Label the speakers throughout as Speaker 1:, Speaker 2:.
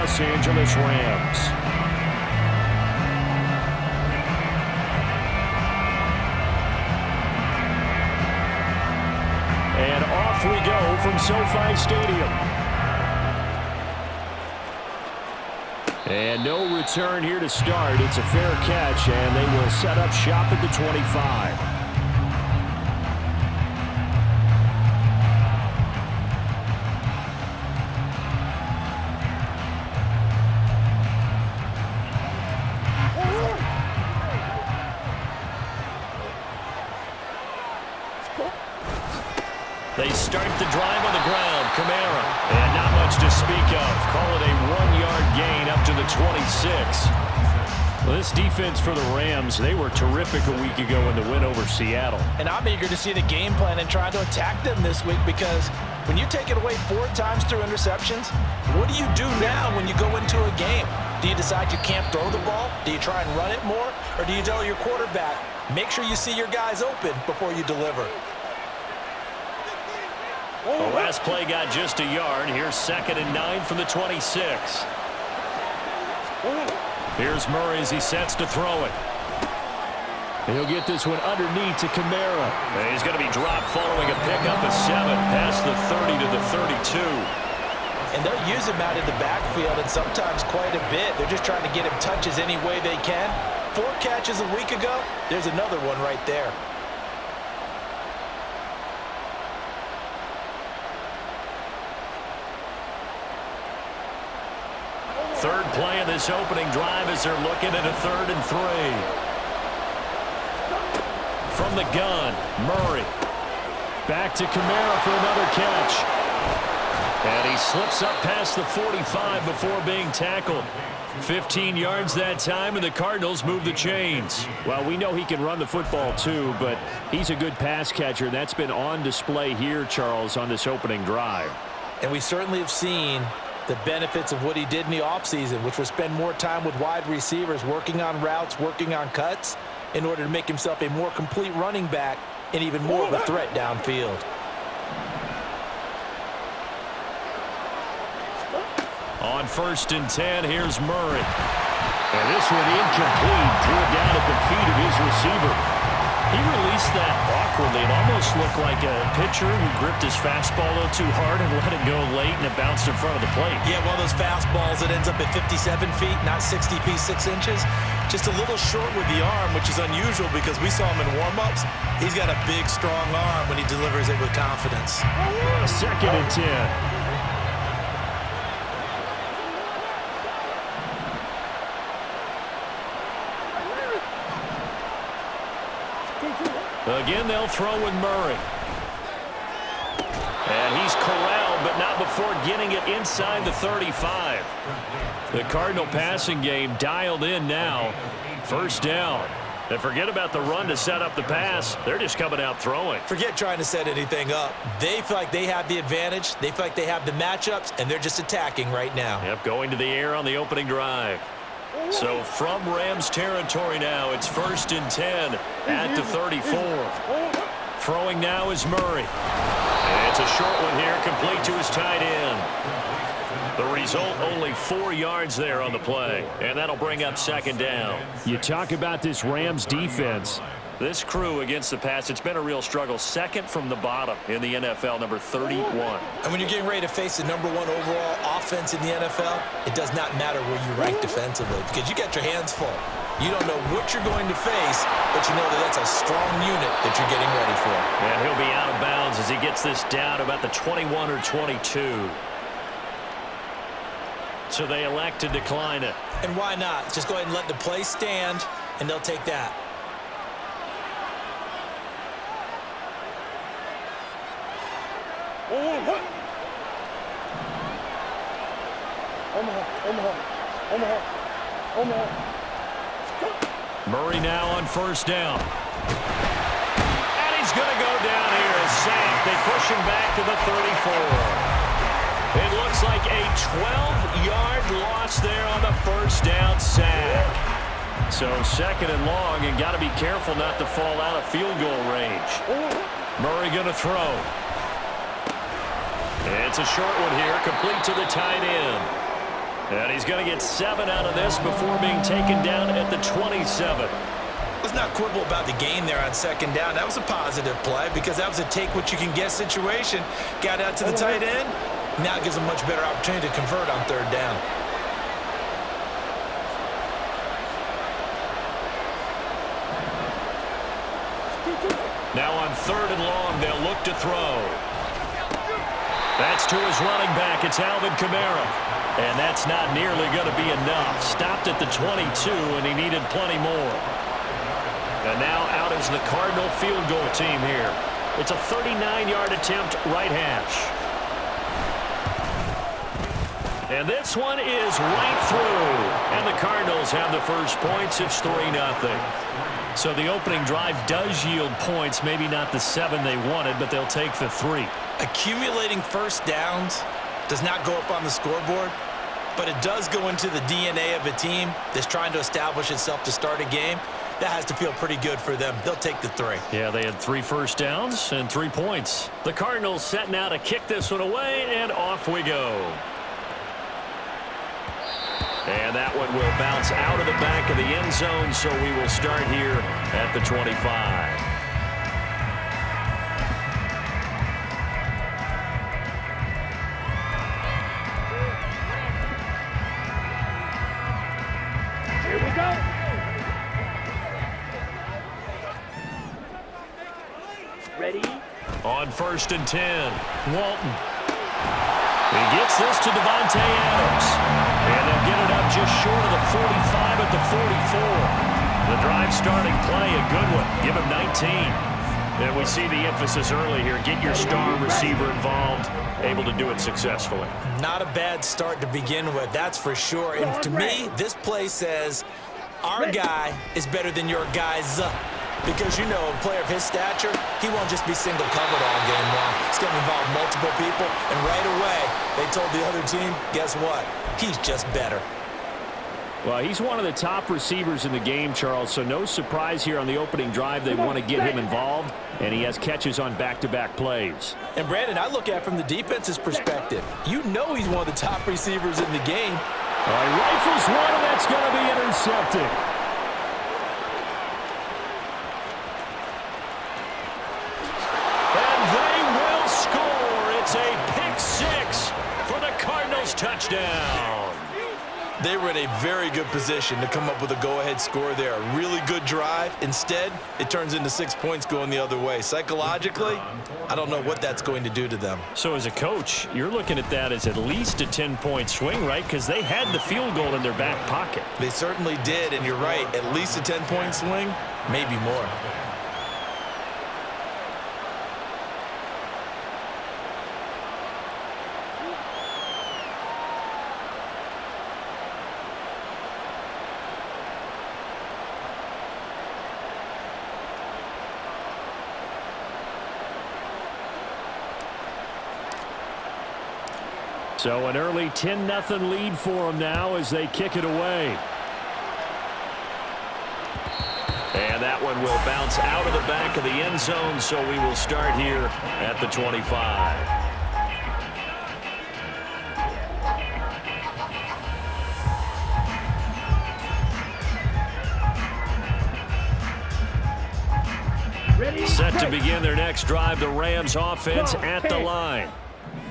Speaker 1: Los Angeles Rams. And off we go from SoFi Stadium. And no return here to start. It's a fair catch, and they will set up shop at the 25. They start the drive on the ground. Kamara. And not much to speak of. Call it a 1-yard gain up to the 26. Well, this defense for the Rams, they were terrific a week ago in the win over Seattle.
Speaker 2: And I'm eager to see the game plan and try to attack them this week, because when you take it away 4 times through interceptions, what do you do now when you go into a game? Do you decide you can't throw the ball? Do you try and run it more? Or do you tell your quarterback, make sure you see your guys open before you deliver?
Speaker 1: The last play got just a yard. Here's 2nd and 9 from the 26. Here's Murray as he sets to throw it. He'll get this one underneath to Kamara. And he's going to be dropped following a pickup of 7 past the 30 to the 32.
Speaker 2: And they'll use him out in the backfield, and sometimes quite a bit. They're just trying to get him touches any way they can. 4 catches a week ago. There's another one right there.
Speaker 1: Third play of this opening drive as they're looking at a 3rd and 3. From the gun, Murray. Back to Kamara for another catch. And he slips up past the 45 before being tackled. 15 yards that time, and the Cardinals move the chains. Well, we know he can run the football too, but he's a good pass catcher. That's been on display here, Charles, on this opening drive.
Speaker 2: And we certainly have seen the benefits of what he did in the offseason, which was spend more time with wide receivers, working on routes, working on cuts, in order to make himself a more complete running back and even more of a threat downfield.
Speaker 1: On 1st and 10, here's Murray. And this one incomplete, threw it down at the feet of his receiver. He released that awkwardly. It almost looked like a pitcher who gripped his fastball a little too hard and let it go late, and it bounced in front of the plate.
Speaker 2: Yeah, one of those fastballs that ends up at 57 feet, not 60 feet 6 inches. Just a little short with the arm, which is unusual because we saw him in warm-ups. He's got a big, strong arm when he delivers it with confidence.
Speaker 1: 2nd and 10. Again, they'll throw with Murray. And he's corralled, but not before getting it inside the 35. The Cardinal passing game dialed in now. 1st down. And forget about the run to set up the pass. They're just coming out throwing.
Speaker 2: Forget trying to set anything up. They feel like they have the advantage. They feel like they have the matchups, and they're just attacking right now.
Speaker 1: Yep, going to the air on the opening drive. So from Rams territory now, it's 1st and 10 at the 34. Throwing now is Murray. And it's a short one here, complete to his tight end. The result, only 4 yards there on the play. And that'll bring up 2nd down. You talk about this Rams defense. This crew against the pass, it's been a real struggle. 2nd from the bottom in the NFL, number 31.
Speaker 2: And when you're getting ready to face the number 1 overall offense in the NFL, it does not matter where you rank defensively because you got your hands full. You don't know what you're going to face, but you know that that's a strong unit that you're getting ready for.
Speaker 1: And he'll be out of bounds as he gets this down about the 21 or 22. So they elect to decline it.
Speaker 2: And why not? Just go ahead and let the play stand, and they'll take that.
Speaker 1: Murray now on 1st down. And he's going to go down here as sacked. They push him back to the 34. It looks like a 12-yard loss there on the 1st down sack. So 2nd and long, and got to be careful not to fall out of field goal range. Murray going to throw. It's a short one here, complete to the tight end. And he's going to get 7 out of this before being taken down at the 27.
Speaker 2: Let's not quibble about the gain there on second down. That was a positive play because that was a take-what-you-can-get situation. Got out to the tight end. Now it gives a much better opportunity to convert on third down.
Speaker 1: Now on 3rd and long, they'll look to throw. That's to his running back. It's Alvin Kamara. And that's not nearly going to be enough. Stopped at the 22, and he needed plenty more. And now out is the Cardinal field goal team here. It's a 39-yard attempt, right hash. And this one is right through. And the Cardinals have the first points. It's 3-0. So the opening drive does yield points, maybe not the 7 they wanted, but they'll take the 3.
Speaker 2: Accumulating first downs does not go up on the scoreboard, but it does go into the DNA of a team that's trying to establish itself to start a game. That has to feel pretty good for them. They'll take the 3.
Speaker 1: Yeah, they had 3 first downs and 3 points. The Cardinals setting out to kick this one away, and off we go. And that one will bounce out of the back of the end zone, so we will start here at the 25.
Speaker 3: Here we go. Ready?
Speaker 1: On 1st and 10, Walton. He gets this to Devontae Adams. And they'll get it up just short of the 45 at the 44. The drive starting play, a good one. Give him 19. And we see the emphasis early here. Get your star receiver involved. Able to do it successfully.
Speaker 2: Not a bad start to begin with, that's for sure. And to me, this play says our guy is better than your guy's. Because, you know, a player of his stature, he won't just be single covered all game long. It's going to involve multiple people. And right away, they told the other team, guess what? He's just better.
Speaker 1: Well, he's one of the top receivers in the game, Charles, so no surprise here on the opening drive. They want to get him involved, and he has catches on back-to-back plays.
Speaker 2: And, Brandon, I look at it from the defense's perspective. You know he's one of the top receivers in the game.
Speaker 1: All right, rifles one, and that's going to be intercepted. And they will score. It's a pick 6 for the Cardinals touchdown.
Speaker 2: They were in a very good position to come up with a go-ahead score there. A really good drive. Instead, it turns into 6 points going the other way. Psychologically, I don't know what that's going to do to them.
Speaker 1: So as a coach, you're looking at that as at least a 10-point swing, right? Because they had the field goal in their back pocket.
Speaker 2: They certainly did, and you're right. At least a 10-point swing, maybe more.
Speaker 1: So an early 10-0 lead for them now as they kick it away. And that one will bounce out of the back of the end zone, so we will start here at the 25. Set to begin their next drive, the Rams offense at the line.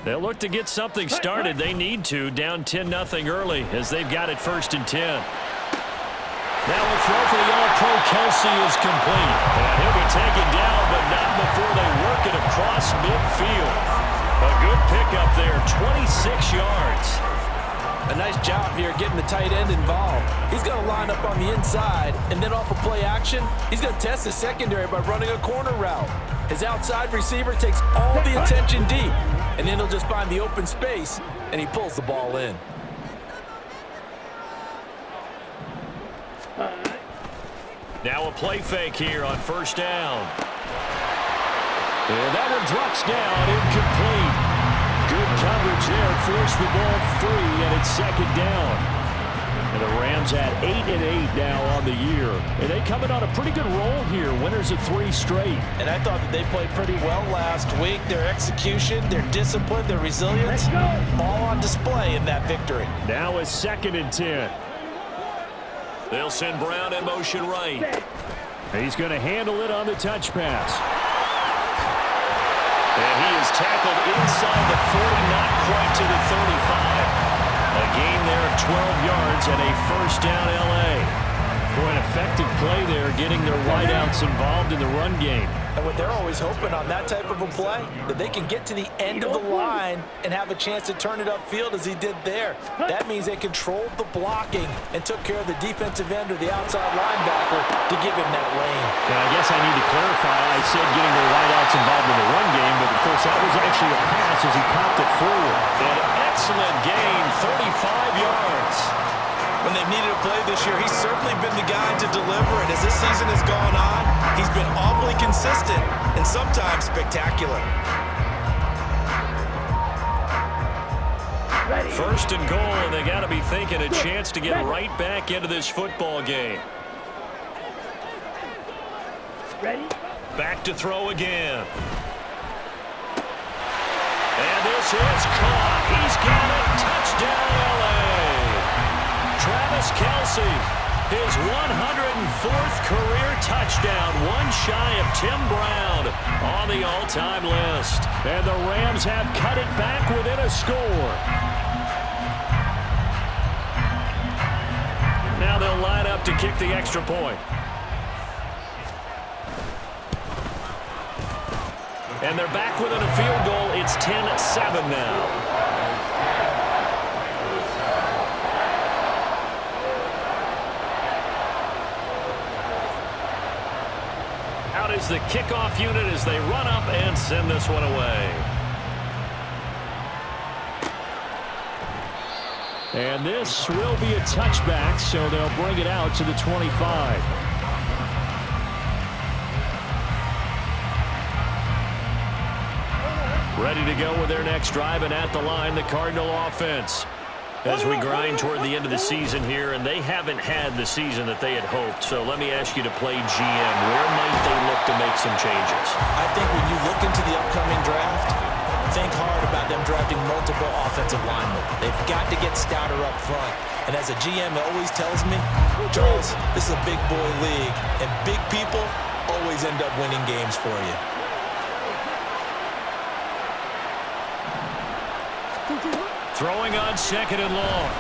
Speaker 1: They'll look to get something started. They need to, down 10-0 early as they've got it 1st and 10. Now a throw for the All-Pro Kelsey is complete. And he'll be taken down, but not before they work it across midfield. A good pickup there, 26 yards.
Speaker 2: A nice job here getting the tight end involved. He's going to line up on the inside, and then off of play action, he's going to test the secondary by running a corner route. His outside receiver takes all the attention deep, and then he'll just find the open space, and he pulls the ball in.
Speaker 1: Now a play fake here on 1st down. And that one drops down, incomplete. Good coverage there, forced the ball free, and it's 2nd down. And the Rams at 8-8 now on the year. And they come in on a pretty good roll here. Winners of 3 straight.
Speaker 2: And I thought that they played pretty well last week. Their execution, their discipline, their resilience, all on display in that victory.
Speaker 1: Now a 2nd and 10. They'll send Brown in motion right. He's going to handle it on the touch pass. And he is tackled inside the 40, not quite to the 35. A gain there of 12 yards and a first down L.A. For an effective play there, getting their wideouts involved in the run game.
Speaker 2: And what they're always hoping on that type of a play, that they can get to the end of the line and have a chance to turn it upfield as he did there. That means they controlled the blocking and took care of the defensive end or the outside linebacker to give him that lane.
Speaker 1: And I guess I need to clarify. I said getting their wideouts involved in the run game, but of course that was actually a pass as he popped it forward. An excellent gain, 35 yards.
Speaker 2: When they've needed a play this year, he's certainly been the guy to deliver. And as this season has gone on, he's been awfully consistent and sometimes spectacular.
Speaker 1: First and goal, and they got to be thinking a chance to get right back into this football game.
Speaker 3: Ready?
Speaker 1: Back to throw again. And this is caught. He's got it. Touchdown, L.A. Travis Kelce, his 104th career touchdown, one shy of Tim Brown on the all-time list. And the Rams have cut it back within a score. Now they'll line up to kick the extra point. And they're back within a field goal. It's 10-7 now. Is the kickoff unit as they run up and send this one away. And this will be a touchback, so they'll bring it out to the 25. Ready to go with their next drive, and at the line, the Cardinal offense. As we grind toward the end of the season here, and they haven't had the season that they had hoped. So let me ask you to play GM. Where might they look to make some changes?
Speaker 2: I think when you look into the upcoming draft, think hard about them drafting multiple offensive linemen. They've got to get stouter up front. And as a GM always tells me, Charles, this is a big boy league, and big people always end up winning games for you.
Speaker 1: Throwing on 2nd and long.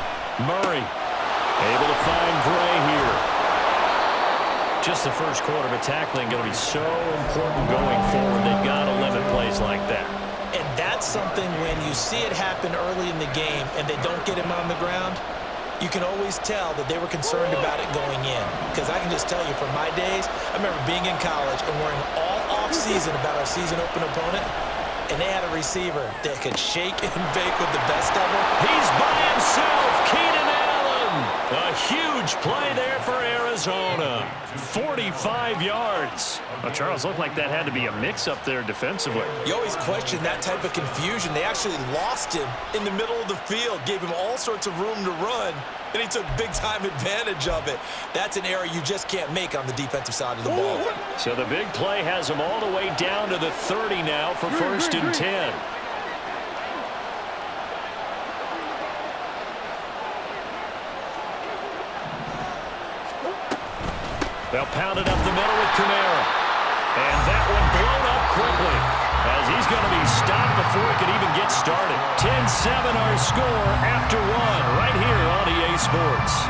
Speaker 1: Murray able to find Gray here. Just the first quarter, but tackling going to be so important going forward. They've got to limit plays like that.
Speaker 2: And that's something when you see it happen early in the game and they don't get him on the ground, you can always tell that they were concerned about it going in. Because I can just tell you from my days, I remember being in college and worrying all off-season about our season open opponent. And they had a receiver that could shake and bake with the best of them.
Speaker 1: He's by himself, Keenan Allen. A huge play there for Arizona. 45 yards. Well, Charles, looked like that had to be a mix-up there defensively.
Speaker 2: You always question that type of confusion. They actually lost him in the middle of the field, gave him all sorts of room to run, and he took big-time advantage of it. That's an error you just can't make on the defensive side of the ball.
Speaker 1: So the big play has him all the way down to the 30 now for 1st and 10. They'll pound it up the middle with Kamara. And that one blown up quickly as he's going to be stopped before it could even get started. 10-7 our score after one right here on EA Sports.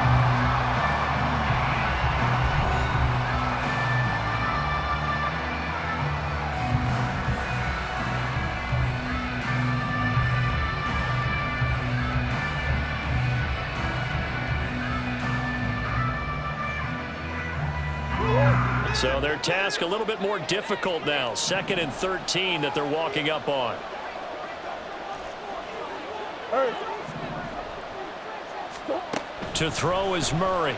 Speaker 1: So their task a little bit more difficult now. 2nd and 13 that they're walking up on. To throw is Murray.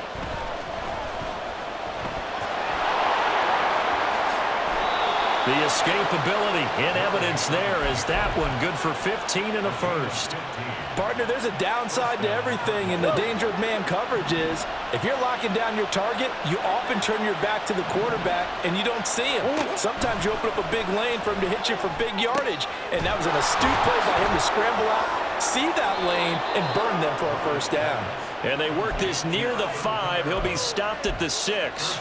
Speaker 1: The escapability in evidence there as that one good for 15 and a first.
Speaker 2: Partner, there's a downside to everything, and the danger of man coverage is if you're locking down your target, you often turn your back to the quarterback and you don't see him. Sometimes you open up a big lane for him to hit you for big yardage, and that was an astute play by him to scramble out, see that lane, and burn them for a first down.
Speaker 1: And they work this near the 5. He'll be stopped at the 6.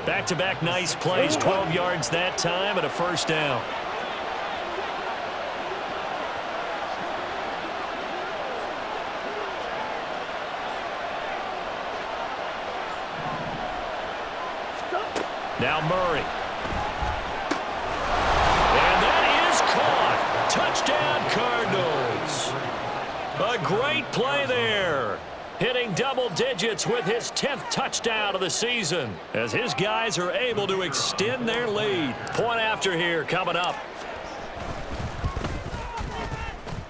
Speaker 1: Back-to-back nice plays, 12 yards that time and a first down. Now Murray. And that is caught. Touchdown, Cardinals. A great play there. Hitting double digits with his 10th touchdown of the season as his guys are able to extend their lead. Point after here coming up.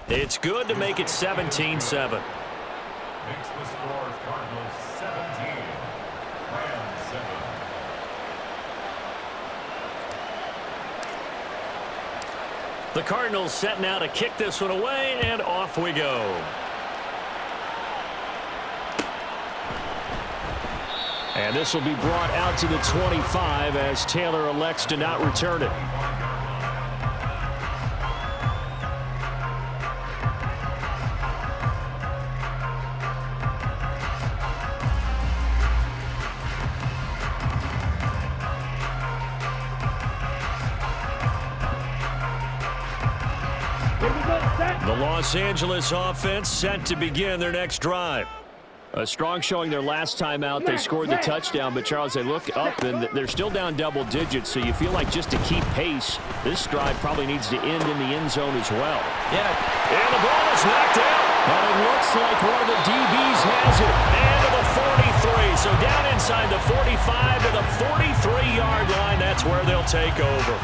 Speaker 1: It's good to make it 17-7.
Speaker 4: Makes the score Cardinals 17, Rams 7.
Speaker 1: The Cardinals setting out to kick this one away, and off we go. And this will be brought out to the 25 as Taylor elects to not return it. The Los Angeles offense set to begin their next drive. A strong showing their last time out. They scored the touchdown, but, Charles, they look up, and they're still down double digits, so you feel like just to keep pace, this drive probably needs to end in the end zone as well.
Speaker 2: Yeah.
Speaker 1: And the ball is knocked out. And it looks like one of the DBs has it. And to the 43. So down inside the 45 to the 43-yard line. That's where they'll take over.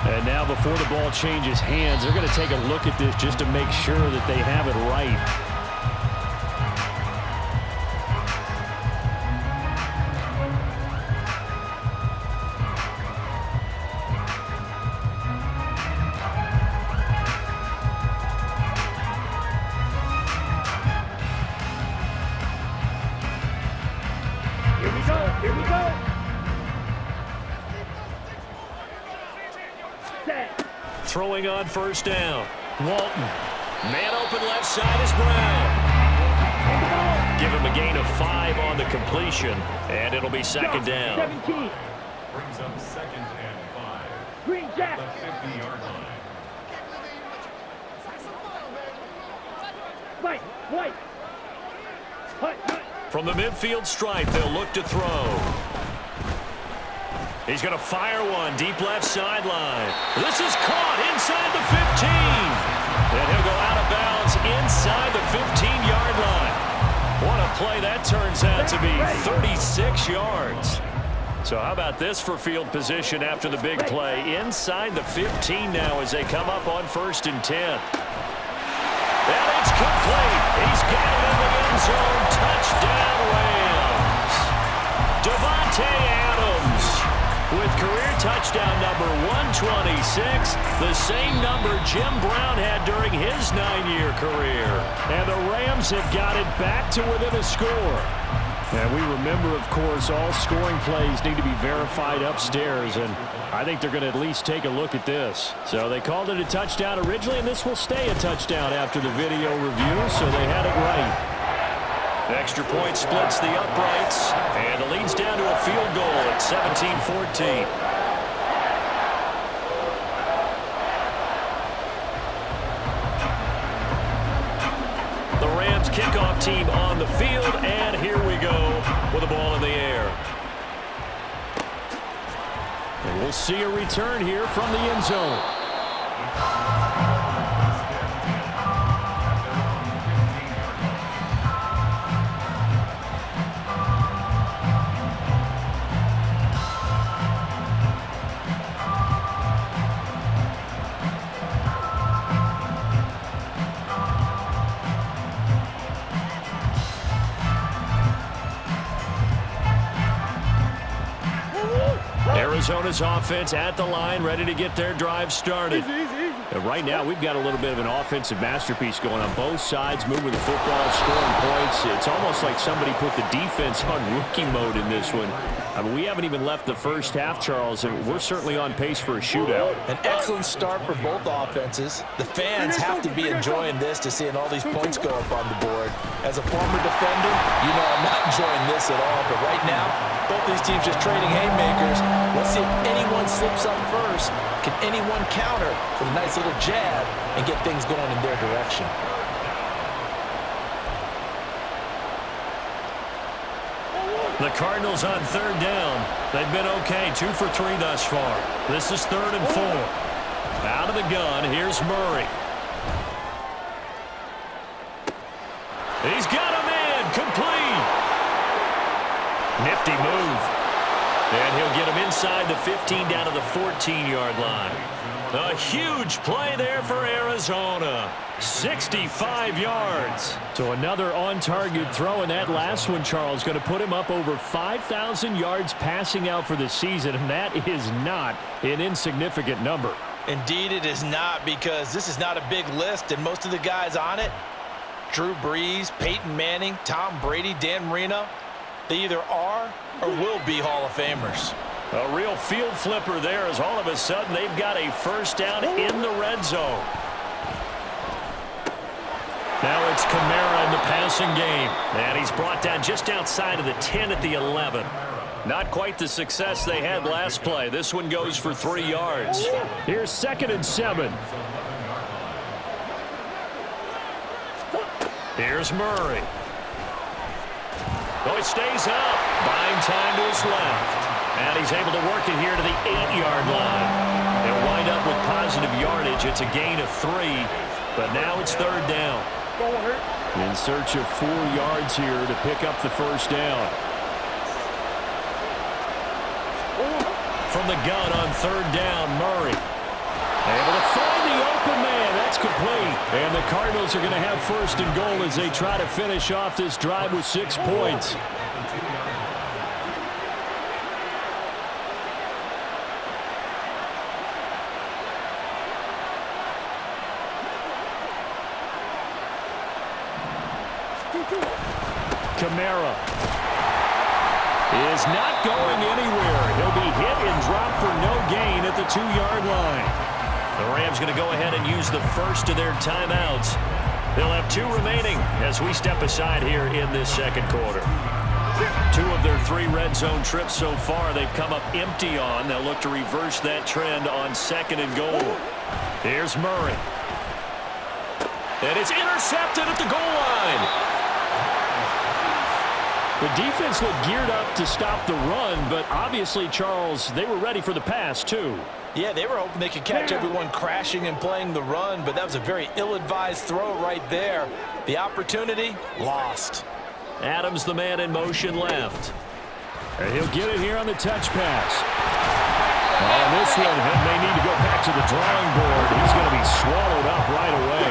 Speaker 1: And now before the ball changes hands, they're going to take a look at this just to make sure that they have it right.
Speaker 3: Here we go. Set.
Speaker 1: Throwing on first down. Walton. Man open left side is Brown. Give him a gain of 5 on the completion, and it'll be second down.
Speaker 3: 17.
Speaker 4: Brings up 2nd and 5.
Speaker 3: Green Jack.
Speaker 4: The 50-yard line.
Speaker 3: White. Hut.
Speaker 1: From the midfield stripe, they'll look to throw. He's going to fire one deep left sideline. This is caught inside the 15. And he'll go out of bounds inside the 15-yard line. What a play that turns out to be, 36 yards. So how about this for field position after the big play? Inside the 15 now as they come up on 1st and 10. And it's complete. He's got it in the end zone. Touchdown, Rams. Devontae Adams with career touchdown number 126, the same number Jim Brown had during his 9-year career. And the Rams have got it back to within a score. And we remember, of course, all scoring plays need to be verified upstairs, and I think they're going to at least take a look at this. So they called it a touchdown originally, and this will stay a touchdown after the video review, so they had it right. Extra point splits the uprights, and the lead's down to a field goal at 17-14. The Rams kickoff team on the field, and here we go with the ball in the air. And we'll see a return here from the end zone. Arizona's offense at the line, ready to get their drive started. And right now, we've got a little bit of an offensive masterpiece going on both sides, moving the football, scoring points. It's almost like somebody put the defense on rookie mode in this one. I mean, we haven't even left the first half, Charles, and we're certainly on pace for a shootout.
Speaker 2: An excellent start for both offenses. The fans have to be enjoying this to seeing all these points go up on the board. As a former defender, you know I'm not enjoying this at all. But right now, both these teams just trading haymakers. Let's see if anyone slips up first. Can anyone counter with a nice little jab and get things going in their direction?
Speaker 1: The Cardinals on third down. They've been okay, 2 for 3 thus far. This is 3rd and 4. Out of the gun, here's Murray. He's got a man, complete. Nifty move. And he'll get him inside the 15 down to the 14-yard line. A huge play there for Arizona. 65 yards. So another on-target throw, and that last one, Charles, going to put him up over 5,000 yards passing out for the season, and that is not an insignificant number.
Speaker 2: Indeed it is not, because this is not a big list, and most of the guys on it, Drew Brees, Peyton Manning, Tom Brady, Dan Marino, they either are or will be Hall of Famers.
Speaker 1: A real field flipper there, as all of a sudden they've got a first down in the red zone. Now it's Kamara in the passing game. And he's brought down just outside of the 10 at the 11. Not quite the success they had last play. This one goes for 3 yards. Here's 2nd and 7. Here's Murray. Oh, he stays up. Buying time to his left. And he's able to work it here to the 8-yard line. They'll wind up with positive yardage. It's a gain of 3. But now it's 3rd down. In search of 4 yards here to pick up the first down. From the gun on 3rd down, Murray. Able to find the open man. That's complete. And the Cardinals are going to have 1st and goal as they try to finish off this drive with 6 points. Kamara is not going anywhere. He'll be hit and dropped for no gain at the 2-yard line. The Rams going to go ahead and use the first of their timeouts. They'll have 2 remaining as we step aside here in this second quarter. 2 of their 3 red zone trips so far they've come up empty on. They'll look to reverse that trend on 2nd and goal. Here's Murray. And it's intercepted at the goal line. The defense looked geared up to stop the run, but obviously, Charles, they were ready for the pass, too.
Speaker 2: Yeah, they were hoping they could catch everyone crashing and playing the run, but that was a very ill-advised throw right there. The opportunity, lost.
Speaker 1: Adams, the man in motion, left. And he'll get it here on the touch pass. On this one, he may need to go back to the drawing board. He's going to be swallowed up right away.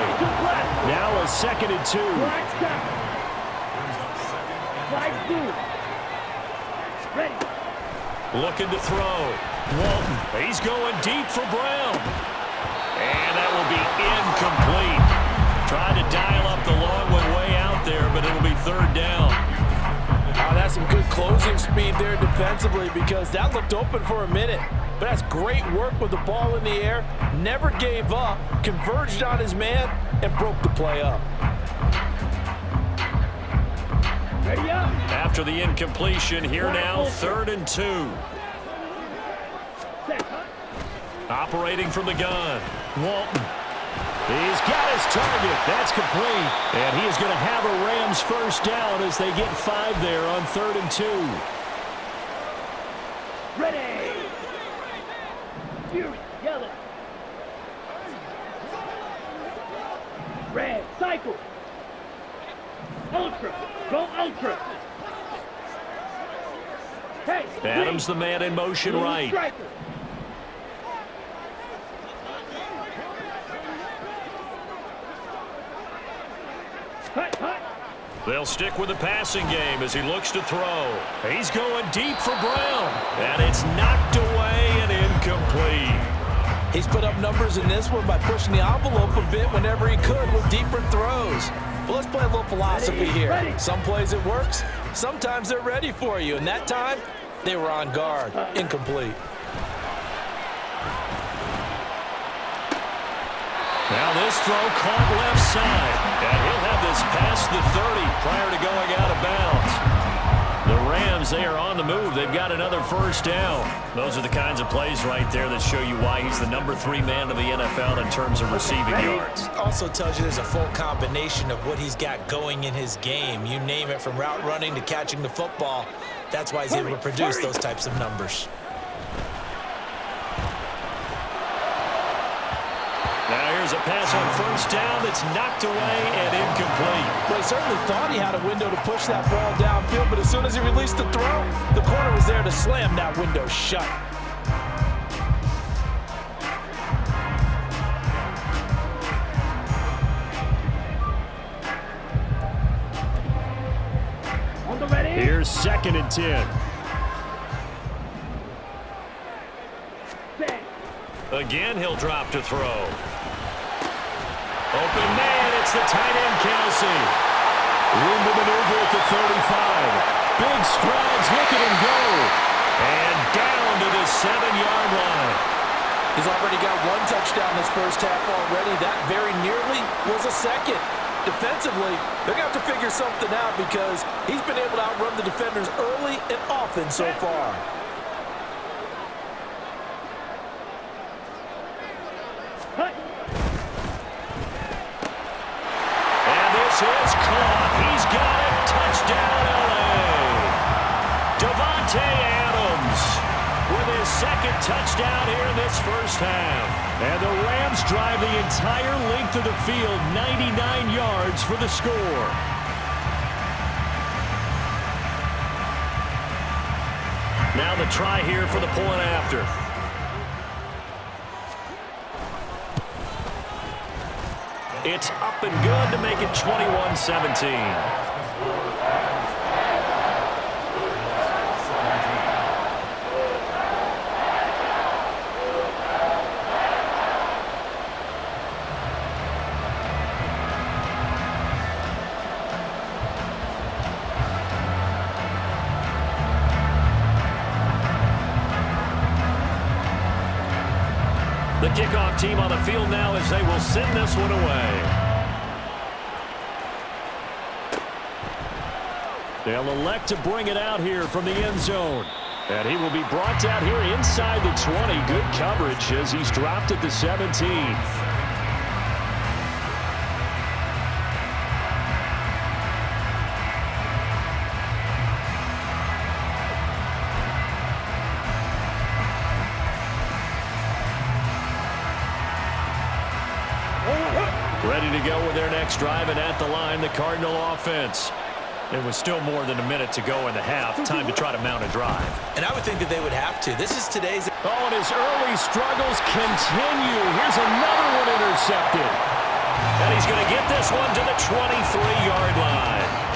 Speaker 1: Now a 2nd and 2.
Speaker 3: Ready.
Speaker 1: Looking to throw. Walton. He's going deep for Brown. And that will be incomplete. Trying to dial up the long one way out there, but it'll be 3rd down.
Speaker 2: Oh, that's some good closing speed there defensively, because that looked open for a minute. But that's great work with the ball in the air. Never gave up, converged on his man, and broke the play up.
Speaker 3: Ready up.
Speaker 1: After the incompletion, here now, 3rd and 2. Operating from the gun, Walton. He's got his target. That's complete. And he is going to have a Rams first down as they get 5 there on 3rd and 2.
Speaker 3: Ready. Fury, yellow. Red, cycle. Ultra, go ultra. Hey,
Speaker 1: Adams, the man in motion, right.
Speaker 3: Striker. Hut, hut.
Speaker 1: They'll stick with the passing game as he looks to throw. He's going deep for Brown. And it's knocked away and incomplete.
Speaker 2: He's put up numbers in this one by pushing the envelope a bit whenever he could with deeper throws. But let's play a little philosophy here. Some plays it works. Sometimes they're ready for you. And that time, they were on guard. Incomplete.
Speaker 1: Now this throw caught left side. And he'll have this past the 30 prior to going out of bounds. The Rams, they are on the move. They've got another first down. Those are the kinds of plays right there that show you why he's the number 3 man of the NFL in terms of receiving yards.
Speaker 2: Also tells you there's a full combination of what he's got going in his game. You name it, from route running to catching the football. That's why he's able to produce those types of numbers.
Speaker 1: Now here's a pass on first down that's knocked away and incomplete.
Speaker 2: Well, he certainly thought he had a window to push that ball downfield, but as soon as he released the throw, the corner was there to slam that window shut.
Speaker 1: Here's 2nd and 10. Again, he'll drop to throw. Open man, it's the tight end, Kelsey. Room to maneuver at the 35. Big strides, look at him go. And down to the 7-yard line.
Speaker 2: He's already got 1 touchdown this first half already. That very nearly was a second. Defensively, they're going to have to figure something out because he's been able to outrun the defenders early and often so far.
Speaker 1: Is caught. He's got it. Touchdown, L.A. Davante Adams with his 2nd touchdown here in this first half. And the Rams drive the entire length of the field, 99 yards for the score. Now the try here for the point after. It's up and good to make it 21-17. The kickoff team on the field now as they will send this one away. They'll elect to bring it out here from the end zone. And he will be brought out here inside the 20. Good coverage as he's dropped at the 17. Ready to go with their next drive, and at the line, the Cardinal offense. There was still more than a minute to go in the half. Time to try to mount a drive.
Speaker 2: And I would think that they would have to. This is today's...
Speaker 1: Oh, and his early struggles continue. Here's another one intercepted. And he's going to get this one to the 23-yard line.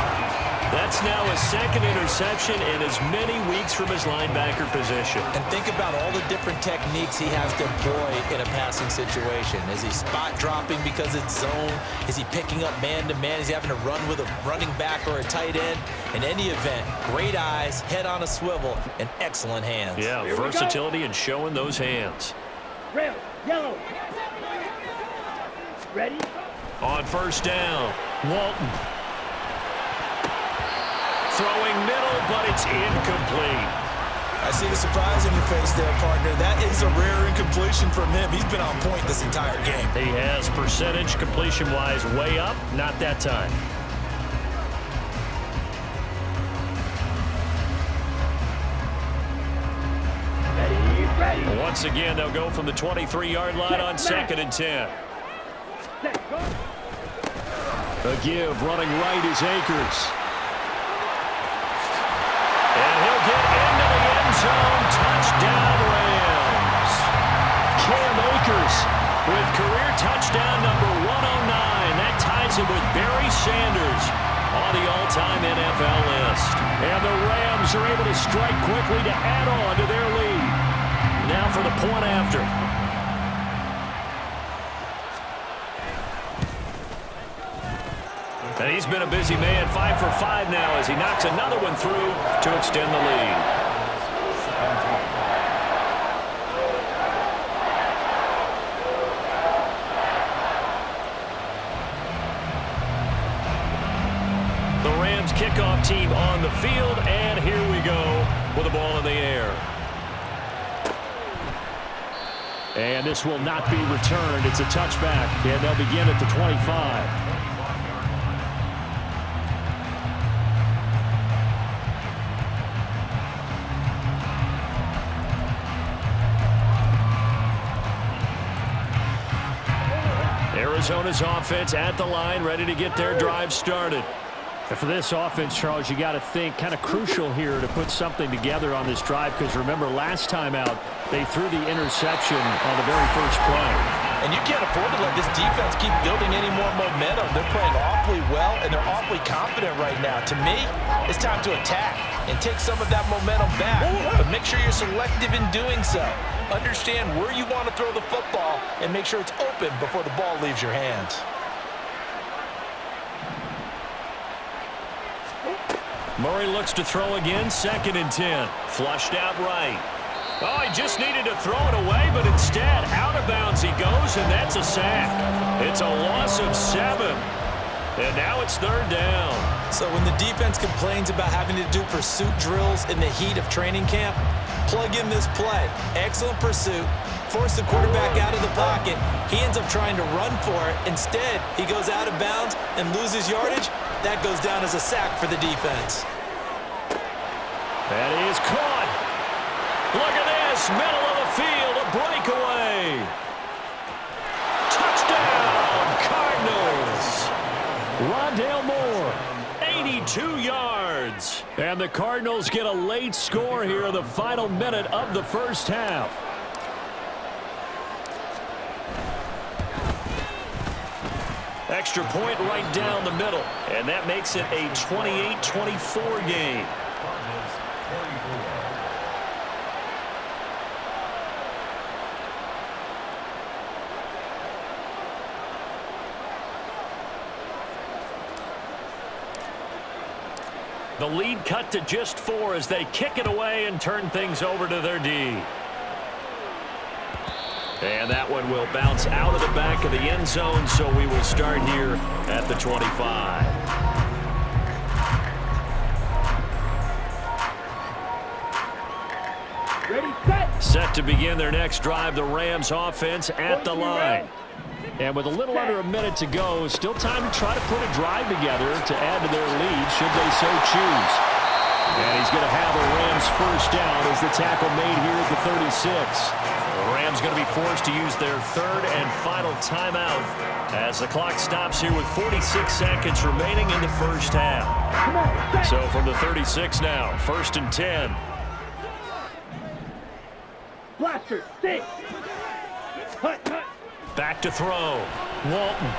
Speaker 1: That's now his 2nd interception in as many weeks from his linebacker position.
Speaker 2: And think about all the different techniques he has to employ in a passing situation. Is he spot dropping because it's zone? Is he picking up man-to-man? Is he having to run with a running back or a tight end? In any event, great eyes, head on a swivel, and excellent hands.
Speaker 1: Yeah, versatility and showing those hands.
Speaker 3: Red, yellow. Ready?
Speaker 1: On first down, Walton. Throwing middle, but it's incomplete.
Speaker 2: I see the surprise in your face there, partner. That is a rare incompletion from him. He's been on point this entire game.
Speaker 1: He has percentage completion-wise way up, not that time.
Speaker 3: Ready.
Speaker 1: Once again, they'll go from the 23-yard line on 2nd and 10. A give running right is Akers. And he'll get into the end zone. Touchdown, Rams. Cam Akers with career touchdown number 109. That ties him with Barry Sanders on the all-time NFL list. And the Rams are able to strike quickly to add on to their lead. Now for the point after. And he's been a busy man, 5 for 5 now as he knocks another one through to extend the lead. The Rams kickoff team on the field, and here we go with the ball in the air. And this will not be returned. It's a touchback, and they'll begin at the 25. Arizona's offense at the line, ready to get their drive started.
Speaker 5: And for this offense, Charles, you got to think kind of crucial here to put something together on this drive, because remember last time out they threw the interception on the very first play.
Speaker 2: And you can't afford to let this defense keep building any more momentum. They're playing awfully well, and they're awfully confident right now. To me, it's time to attack and take some of that momentum back, but make sure you're selective in doing so. Understand where you want to throw the football and make sure it's open before the ball leaves your hands.
Speaker 1: Murray looks to throw again, 2nd and 10. Flushed out right. Oh, he just needed to throw it away, but instead, out of bounds he goes, and that's a sack. It's a loss of 7. And now it's 3rd down.
Speaker 2: So when the defense complains about having to do pursuit drills in the heat of training camp, plug in this play. Excellent pursuit. Force the quarterback out of the pocket. He ends up trying to run for it. Instead, he goes out of bounds and loses yardage. That goes down as a sack for the defense.
Speaker 1: That is caught. Look at this. Middle of the field. A breakaway. Touchdown, Cardinals. Rondale Moore, 82 yards. And the Cardinals get a late score here in the final minute of the first half. Extra point right down the middle, and that makes it a 28-24 game. The lead cut to just 4 as they kick it away and turn things over to their D. And that one will bounce out of the back of the end zone, so we will start here at the 25.
Speaker 3: Ready, set.
Speaker 1: Set to begin their next drive, the Rams offense at the line. And with a little under a minute to go, still time to try to put a drive together to add to their lead should they so choose. And he's going to have a Rams first down as the tackle made here at the 36. The Rams going to be forced to use their 3rd and final timeout as the clock stops here with 46 seconds remaining in the first half. So from the 36 now, 1st and 10.
Speaker 3: Blaster, stick. Hut, hut.
Speaker 1: Back to throw. Walton.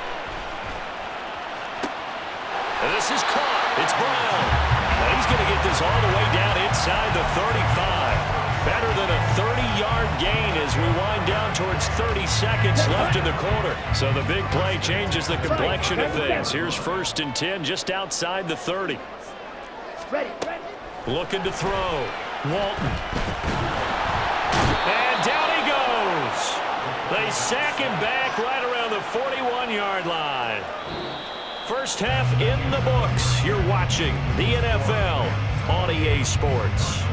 Speaker 1: And this is caught. It's Brown. And he's going to get this all the way down inside the 35. Better than a 30-yard gain as we wind down towards 30 seconds left in the quarter. So the big play changes the complexion of things. Here's 1st and 10 just outside the 30.
Speaker 3: Ready, ready.
Speaker 1: Looking to throw. Walton. And down he goes. They sack him back right around the 41-yard line. First half in the books. You're watching the NFL on EA Sports.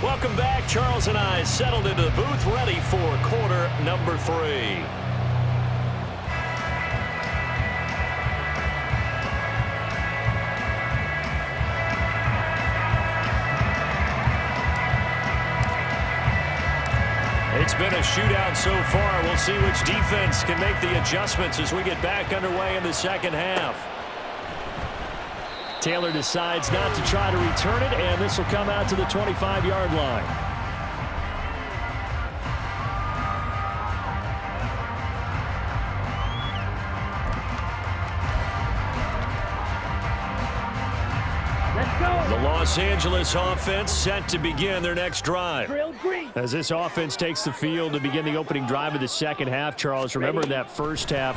Speaker 1: Welcome back. Charles and I settled into the booth, ready for quarter number 3. It's been a shootout so far. We'll see which defense can make the adjustments as we get back underway in the second half.
Speaker 5: Taylor decides not to try to return it, and this will come out to the 25-yard line. The Los Angeles offense set to begin their next drive. As this offense takes the field to begin the opening drive of the second half, Charles, remember that first half,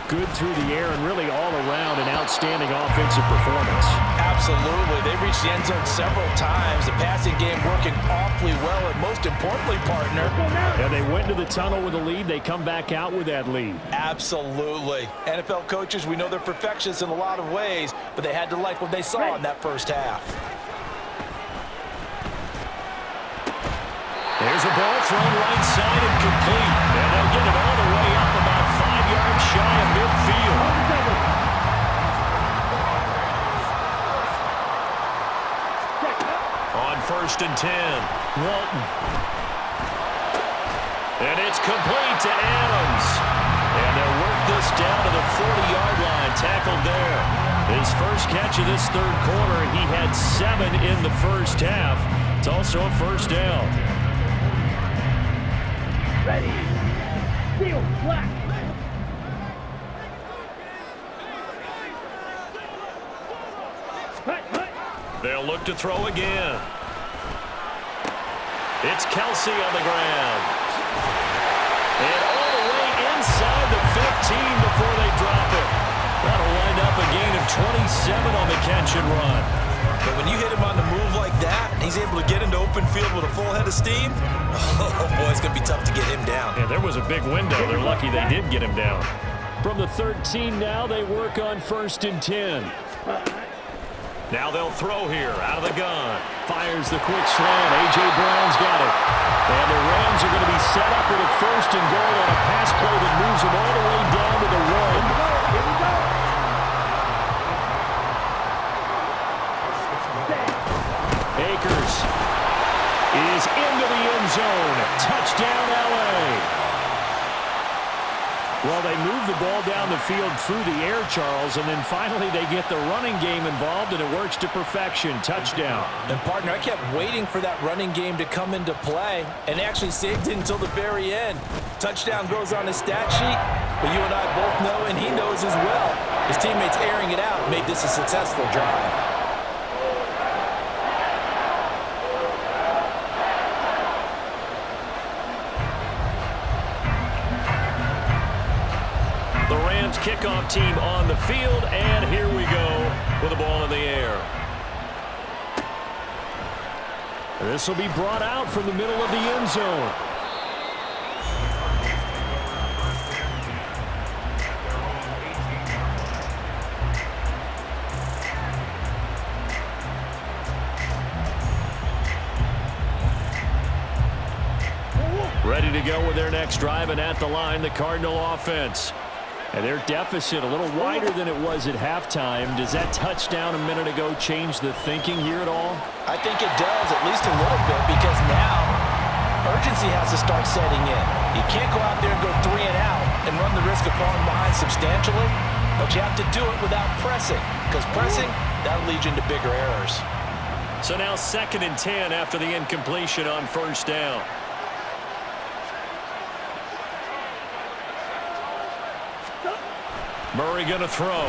Speaker 5: good through the air and really all around an outstanding offensive performance.
Speaker 2: Absolutely. They reached the end zone several times. The passing game working awfully well, and most importantly, partner.
Speaker 5: Yeah, they went to the tunnel with a lead. They come back out with that lead.
Speaker 2: Absolutely. NFL coaches, we know they're perfectionists in a lot of ways, but they had to like what they saw in that first half.
Speaker 1: There's a ball thrown right side and complete. And they'll get it all the way up about 5 yards shy of midfield. On 1st and 10, Walton. And it's complete to Adams. And they'll work this down to the 40-yard line, tackled there. His first catch of this third quarter, he had 7 in the first half. It's also a first down.
Speaker 3: Ready. Steel black.
Speaker 1: They'll look to throw again. It's Kelsey on the ground. And all the way inside the 15 before they drop it. That'll wind up a gain of 27 on the catch and run.
Speaker 2: But when you hit him on the move like that, and he's able to get into open field with a full head of steam, oh boy, it's going to be tough to get him down.
Speaker 1: Yeah, there was a big window. They're lucky they did get him down.
Speaker 5: From the 13 now, they work on 1st and 10.
Speaker 1: Now they'll throw here out of the gun.
Speaker 5: Fires the quick slant. A.J. Brown's got it. And the Rams are going to be set up with a 1st and goal on a pass play that moves them all the way down to the 1.
Speaker 3: Here we go.
Speaker 5: Akers is into the end zone. Touchdown, L.A. Well, they move the ball down the field through the air, Charles, and then finally they get the running game involved, and it works to perfection. Touchdown.
Speaker 2: And, partner, I kept waiting for that running game to come into play and actually saved it until the very end. Touchdown goes on his stat sheet, but you and I both know, and he knows as well, his teammates airing it out made this a successful drive.
Speaker 1: Kickoff team on the field, and here we go with the ball in the air.
Speaker 5: This will be brought out from the middle of the end zone. Ready to go with their next drive, and at the line, the Cardinal offense. And their deficit a little wider than it was at halftime. Does that touchdown a minute ago change the thinking here at all?
Speaker 2: I think it does, at least a little bit, because now urgency has to start setting in. You can't go out there and go 3 and out and run the risk of falling behind substantially, but you have to do it without pressing, because pressing, that'll lead you into bigger errors.
Speaker 1: So now 2nd and 10 after the incompletion on 1st down. Murray going to throw.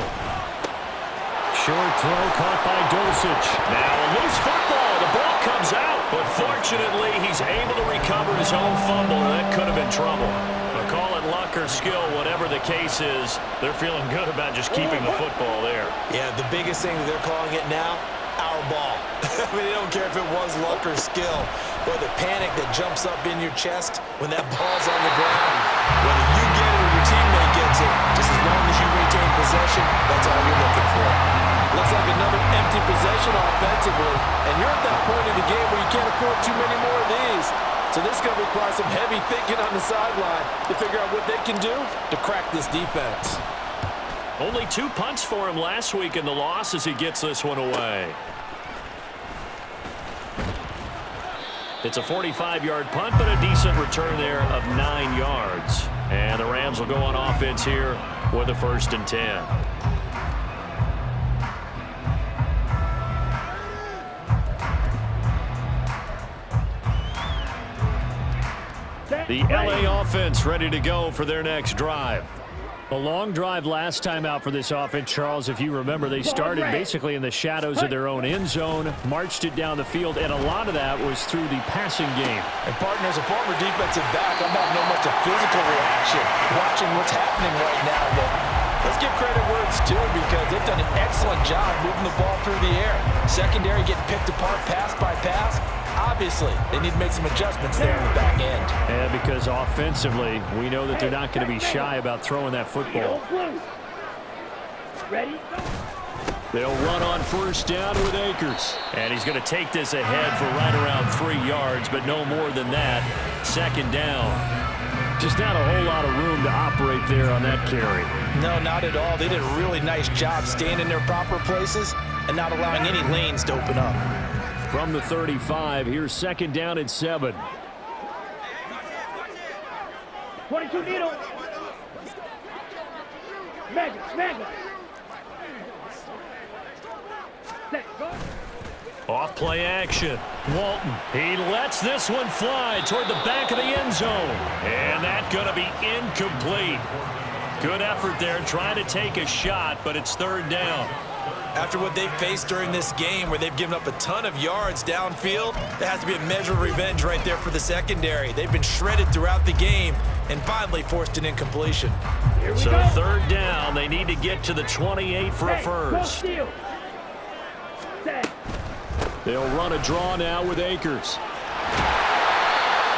Speaker 5: Short throw caught by Dulcich.
Speaker 1: Now a loose football. The ball comes out, but fortunately he's able to recover his own fumble, and that could have been trouble. But call it luck or skill, whatever the case is, they're feeling good about just keeping the football there.
Speaker 2: Yeah, the biggest thing that they're calling it now, our ball. I mean, they don't care if it was luck or skill, but the panic that jumps up in your chest when that ball's on the ground, whether you get it or your teammate gets it, just as long as you retain possession, that's all you're looking for. Looks like another empty possession offensively, and you're at that point in the game where you can't afford too many more of these. So this is going to require some heavy thinking on the sideline to figure out what they can do to crack this defense.
Speaker 1: Only 2 punts for him last week in the loss as he gets this one away.
Speaker 5: It's a 45-yard punt, but a decent return there of 9 yards. And the Rams will go on offense here with a 1st and 10. The LA offense ready to go for their next drive. A long drive last time out for this offense, Charles. If you remember, they started basically in the shadows of their own end zone, marched it down the field, and a lot of that was through the passing game.
Speaker 2: And partner, as a former defensive back, I'm having no much a physical reaction watching what's happening right now. But let's give credit where it's due because they've done an excellent job moving the ball through the air. Secondary getting picked apart pass by pass. Obviously, they need to make some adjustments there in the back end.
Speaker 5: And because offensively, we know that they're not going to be shy about throwing that football.
Speaker 3: Ready?
Speaker 5: They'll run on 1st down with Akers. And he's going to take this ahead for right around 3 yards, but no more than that. 2nd down. Just not a whole lot of room to operate there on that carry.
Speaker 2: No, not at all. They did a really nice job staying in their proper places and not allowing any lanes to open up.
Speaker 5: From the 35, here's 2nd down and 7.
Speaker 3: 22 needle. Smack it.
Speaker 5: Off play action. Walton. He lets this one fly toward the back of the end zone. And that's going to be incomplete. Good effort there trying to take a shot, but it's 3rd down.
Speaker 2: After what they've faced during this game where they've given up a ton of yards downfield, there has to be a measure of revenge right there for the secondary. They've been shredded throughout the game and finally forced an incompletion.
Speaker 5: So 3rd down, they need to get to the 28 for a first. They'll run a draw now with Akers.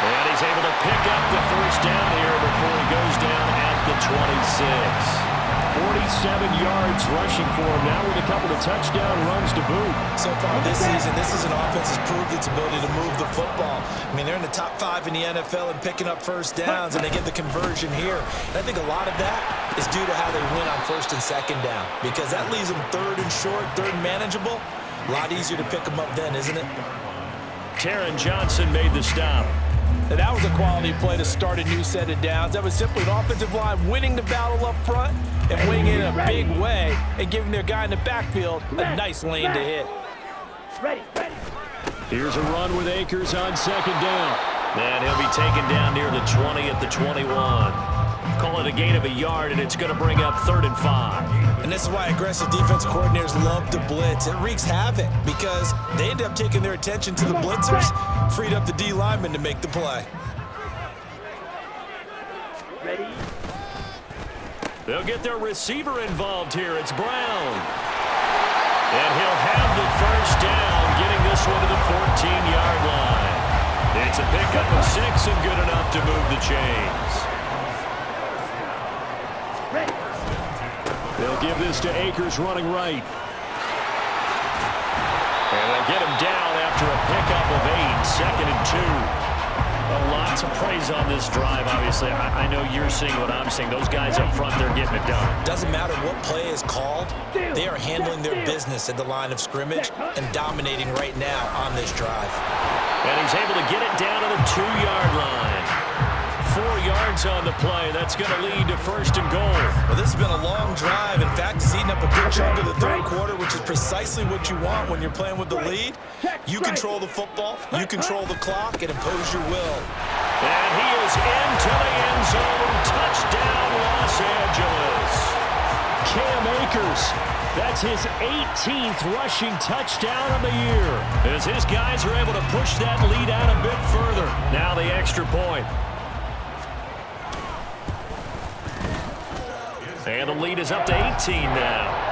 Speaker 5: And he's able to pick up the 1st down here before he goes down at the 26. 47 yards rushing for him now with a couple of touchdown runs to boot.
Speaker 2: So far this season, this is an offense that's proved its ability to move the football. I mean, they're in the top 5 in the NFL and picking up 1st downs, and they get the conversion here. And I think a lot of that is due to how they win on 1st and 2nd down because that leaves them 3rd and short, 3rd and manageable. A lot easier to pick them up then, isn't it?
Speaker 5: Taron Johnson made the stop.
Speaker 2: And that was a quality play to start a new set of downs. That was simply an offensive line winning the battle up front and winning it in a big way and giving their guy in the backfield a nice lane to hit.
Speaker 3: Ready.
Speaker 5: Here's a run with Akers on 2nd down. And he'll be taken down near the 20 at the 21. Call it a gain of a yard, and it's going to bring up 3rd and 5.
Speaker 2: And this is why aggressive defense coordinators love to blitz. It wreaks havoc because they end up taking their attention to the blitzers, freed up the D lineman to make the play.
Speaker 3: Ready?
Speaker 5: They'll get their receiver involved here. It's Brown. And he'll have the 1st down, getting this one to the 14-yard line. It's a pickup of 6 and good enough to move the chains. They'll give this to Akers running right. And they'll get him down after a pickup of 8, 2nd and 2. Lots of praise on this drive, obviously. I know you're seeing what I'm seeing. Those guys up front, they're getting it done.
Speaker 2: Doesn't matter what play is called. They are handling their business at the line of scrimmage and dominating right now on this drive.
Speaker 5: And he's able to get it down to the 2-yard line. 4 yards on the play. That's going to lead to 1st and goal.
Speaker 2: Well, this has been a long drive. In fact, it's eating up a good chunk of the 3rd quarter, which is precisely what you want when you're playing with the lead. You control the football, you control the clock, and impose your will.
Speaker 5: And he is into the end zone. Touchdown, Los Angeles. Cam Akers. That's his 18th rushing touchdown of the year. As his guys are able to push that lead out a bit further. Now the extra point. And the lead is up to 18 now.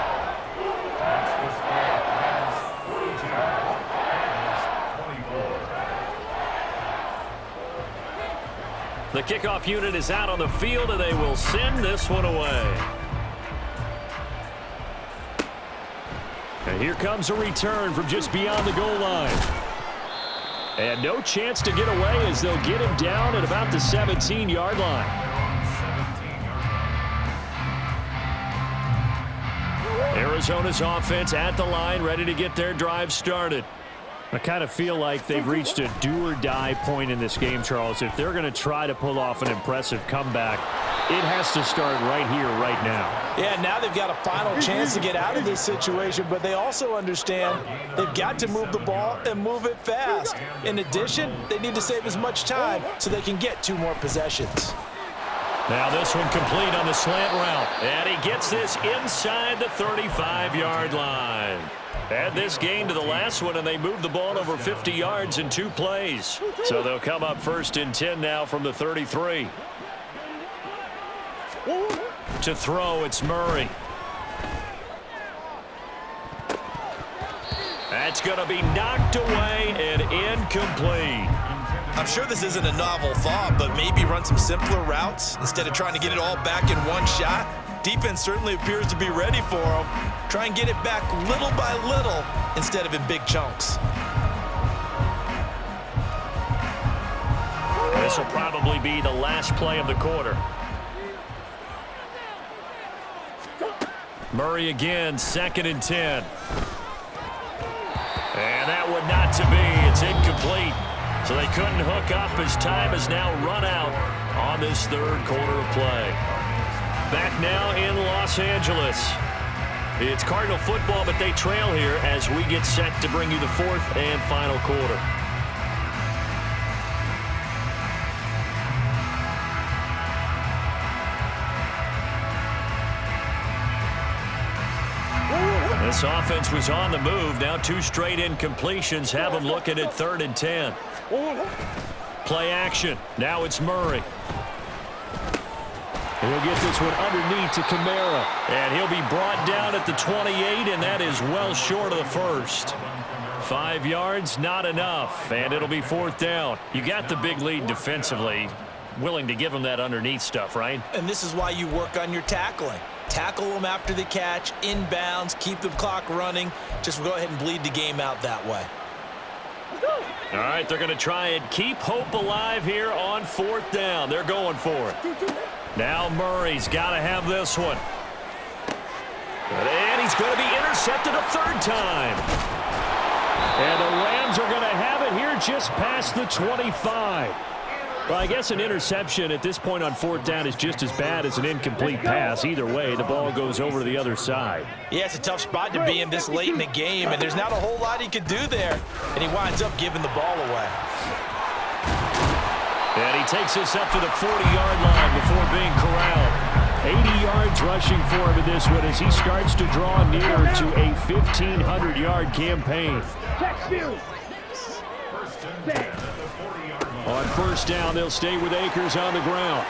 Speaker 5: The kickoff unit is out on the field, and they will send this one away. And here comes a return from just beyond the goal line. And no chance to get away as they'll get him down at about the 17-yard line. Arizona's offense at the line, ready to get their drive started. I kind of feel like they've reached a do-or-die point in this game, Charles. If they're going to try to pull off an impressive comeback, it has to start right here, right now.
Speaker 2: Yeah, now they've got a final chance to get out of this situation, but they also understand they've got to move the ball and move it fast. In addition, they need to save as much time so they can get 2 more possessions.
Speaker 1: Now this one complete on the slant route, and he gets this inside the 35-yard line. Add this gain to the last one, and they move the ball over 50 yards in 2 plays. So they'll come up 1st and 10 now from the 33. To throw, it's Murray. That's going to be knocked away and incomplete.
Speaker 2: I'm sure this isn't a novel thought, but maybe run some simpler routes instead of trying to get it all back in one shot. Defense certainly appears to be ready for him. Try and get it back little by little instead of in big chunks.
Speaker 1: This will probably be the last play of the quarter. Murray again, 2nd and 10. And that one not to be. It's incomplete. So they couldn't hook up as time has now run out on this 3rd quarter of play. Back now in Los Angeles. It's Cardinal football, but they trail here as we get set to bring you the 4th and final quarter. This offense was on the move. Now 2 straight incompletions have them looking at 3rd and 10. Play action. Now it's Murray.
Speaker 5: He'll get this one underneath to Kamara.
Speaker 1: And he'll be brought down at the 28, and that is well short of the 1st. 5 yards, not enough, and it'll be 4th down. You got the big lead defensively. Willing to give them that underneath stuff, right?
Speaker 2: And this is why you work on your tackling. Tackle them after the catch, inbounds, keep the clock running. Just go ahead and bleed the game out that way.
Speaker 1: All right, they're going to try and keep hope alive here on 4th down. They're going for it. Now Murray's got to have this one. And he's going to be intercepted a 3rd time.
Speaker 5: And the Rams are going to have it here just past the 25. Well, I guess an interception at this point on 4th down is just as bad as an incomplete pass. Either way, the ball goes over to the other side.
Speaker 2: Yeah, it's a tough spot to be in this late in the game, and there's not a whole lot he could do there. And he winds up giving the ball away.
Speaker 1: And he takes this up to the 40-yard line before being corralled.
Speaker 5: 80 yards rushing for him in this one as he starts to draw near to a 1,500-yard campaign. On 1st down, they'll stay with Akers on the ground.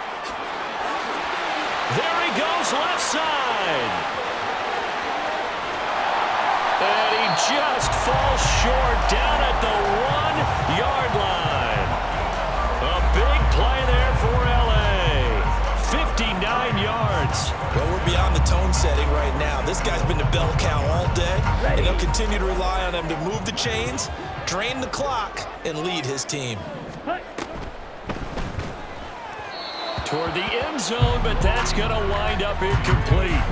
Speaker 1: There he goes, left side. And he just falls short down at the 1-yard line. A big play there for L.A. 59 yards.
Speaker 2: Well, we're beyond the tone setting right now. This guy's been the bell cow all day, and they'll continue to rely on him to move the chains, drain the clock, and lead his team.
Speaker 1: Toward the end zone, but that's going to wind up incomplete.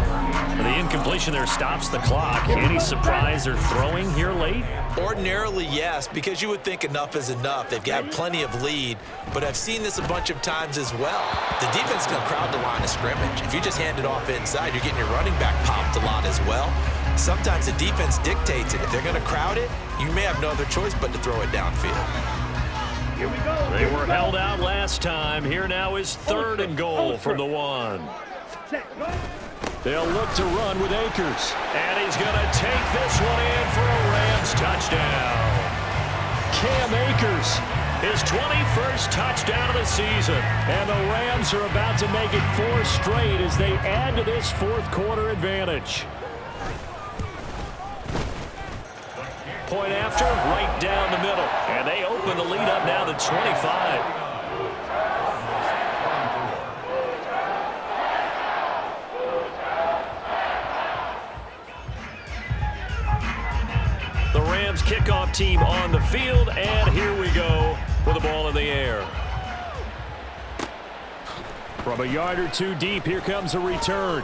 Speaker 1: The incompletion there stops the clock. Any surprise they're throwing here late?
Speaker 2: Ordinarily, yes, because you would think enough is enough. They've got plenty of lead, but I've seen this a bunch of times as well. The defense is going to crowd the line of scrimmage. If you just hand it off inside, you're getting your running back popped a lot as well. Sometimes the defense dictates it. If they're going to crowd it, you may have no other choice but to throw it downfield.
Speaker 3: Here we go.
Speaker 1: They were held out last time. Here now is 3rd and goal from the 1. They'll look to run with Akers. And he's going to take this one in for a Rams touchdown. Cam Akers, his 21st touchdown of the season. And the Rams are about to make it 4 straight as they add to this 4th quarter advantage. Point after, right down the middle. And they open the lead up now to 25. The Rams kickoff team on the field, and here we go with the ball in the air.
Speaker 5: From a yard or 2 deep, here comes a return.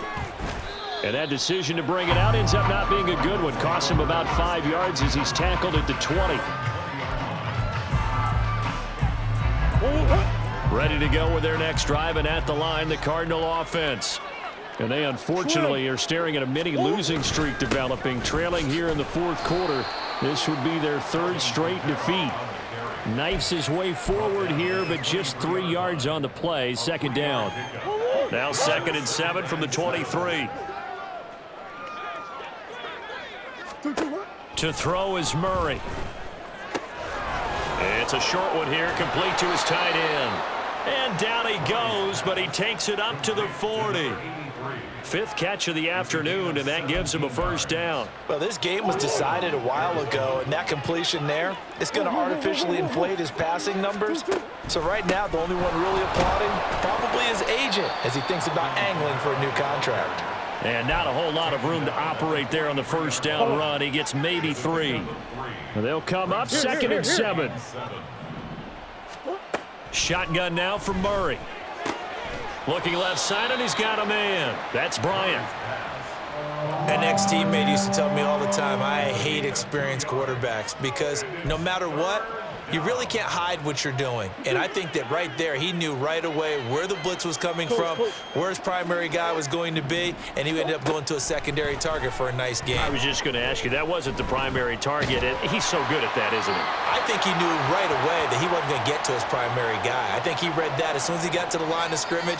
Speaker 5: And that decision to bring it out ends up not being a good one. Costs him about 5 yards as he's tackled at the 20. Ready to go with their next drive, and at the line, the Cardinal offense. And they unfortunately are staring at a mini losing streak developing, trailing here in the fourth quarter. This would be their third straight defeat. Knifes his way forward here, but just 3 yards on the play. Second down.
Speaker 1: Now 2nd and 7 from the 23. To throw is Murray. It's a short one here, complete to his tight end. And down he goes, but he takes it up to the 40. 5th catch of the afternoon, and that gives him a first down.
Speaker 2: Well, this game was decided a while ago, and that completion there is going to artificially inflate his passing numbers. So right now, the only one really applauding probably his agent as he thinks about angling for a new contract.
Speaker 5: And not a whole lot of room to operate there on the first down run. He gets maybe 3. They'll come up 2nd and 7. Shotgun now from Murray. Looking left side, and he's got a man. That's Bryant.
Speaker 2: An ex-teammate used to tell me all the time, I hate experienced quarterbacks because no matter what, you really can't hide what you're doing. And I think that right there, he knew right away where the blitz was coming from, where his primary guy was going to be, and he ended up going to a secondary target for a nice game.
Speaker 5: I was just going to ask you, that wasn't the primary target. He's so good at that, isn't he?
Speaker 2: I think he knew right away that he wasn't going to get to his primary guy. I think he read that as soon as he got to the line of scrimmage,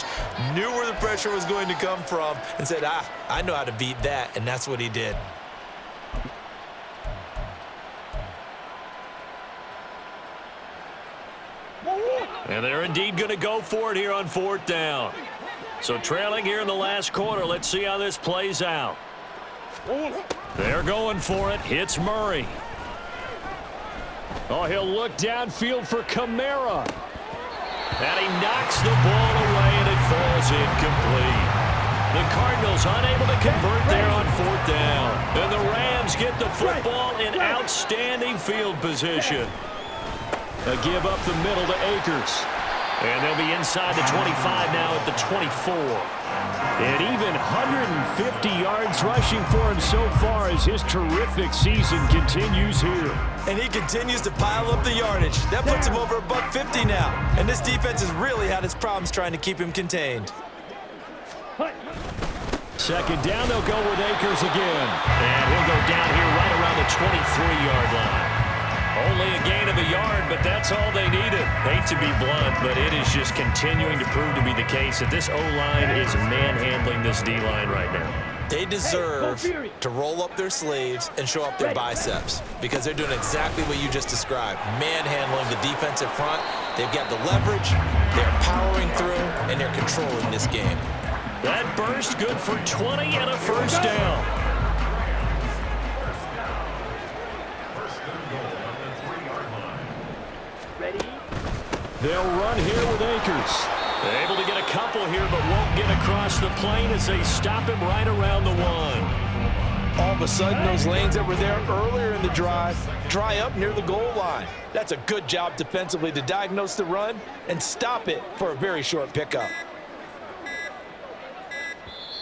Speaker 2: knew where the pressure was going to come from, and said, I know how to beat that, and that's what he did.
Speaker 1: And they're indeed going to go for it here on 4th down. So trailing here in the last quarter. Let's see how this plays out. They're going for it. It's Murray.
Speaker 5: Oh, he'll look downfield for Kamara.
Speaker 1: And he knocks the ball away, and it falls incomplete. The Cardinals unable to convert there on 4th down. And the Rams get the football in outstanding field position.
Speaker 5: A give up the middle to Akers.
Speaker 1: And they'll be inside the 25 now at the 24.
Speaker 5: And even 150 yards rushing for him so far as his terrific season continues here.
Speaker 2: And he continues to pile up the yardage. That puts him over $150 now. And this defense has really had its problems trying to keep him contained.
Speaker 5: Second down, they'll go with Akers again.
Speaker 1: And he'll go down here right around the 23-yard line. Only a gain of a yard, but that's all they needed. Hate to be blunt, but it is just continuing to prove to be the case that this O-line is manhandling this D-line right now.
Speaker 2: They deserve to roll up their sleeves and show up their biceps because they're doing exactly what you just described, manhandling the defensive front. They've got the leverage, they're powering through, and they're controlling this game.
Speaker 1: That burst good for 20 and a first down.
Speaker 5: They'll run here with Akers.
Speaker 1: They're able to get a couple here, but won't get across the plane as they stop him right around the 1.
Speaker 2: All of a sudden, those lanes that were there earlier in the drive dry up near the goal line. That's a good job defensively to diagnose the run and stop it for a very short pickup.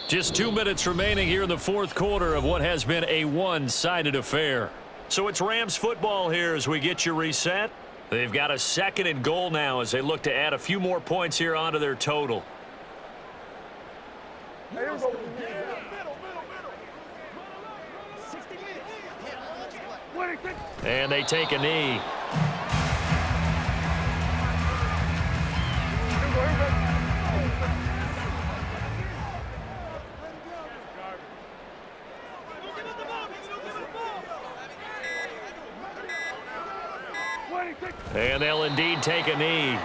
Speaker 1: Just 2 minutes remaining here in the fourth quarter of what has been a one-sided affair. So it's Rams football here as we get you reset. They've got a 2nd and goal now as they look to add a few more points here onto their total. And they take a knee. And they'll indeed take a knee.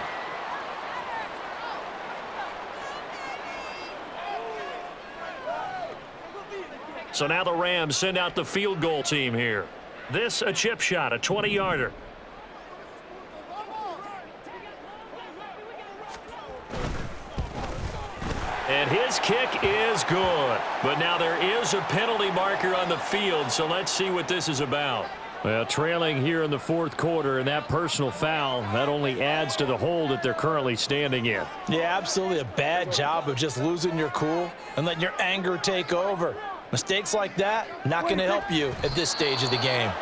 Speaker 1: So now the Rams send out the field goal team here. This a chip shot, a 20-yarder. And his kick is good. But now there is a penalty marker on the field, so let's see what this is about.
Speaker 5: Well, trailing here in the fourth quarter, and that personal foul, that only adds to the hole that they're currently standing in.
Speaker 2: Yeah, absolutely a bad job of just losing your cool and letting your anger take over. Mistakes like that, not going to help you at this stage of the game.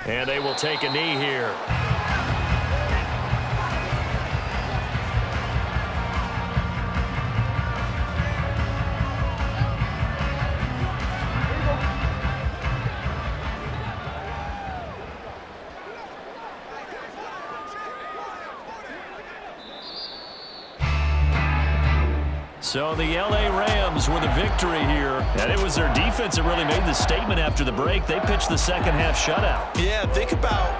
Speaker 1: And they will take a knee here. So the L.A. Rams with a victory here. And it was their defense that really made the statement after the break. They pitched the second half shutout.
Speaker 2: Yeah, think about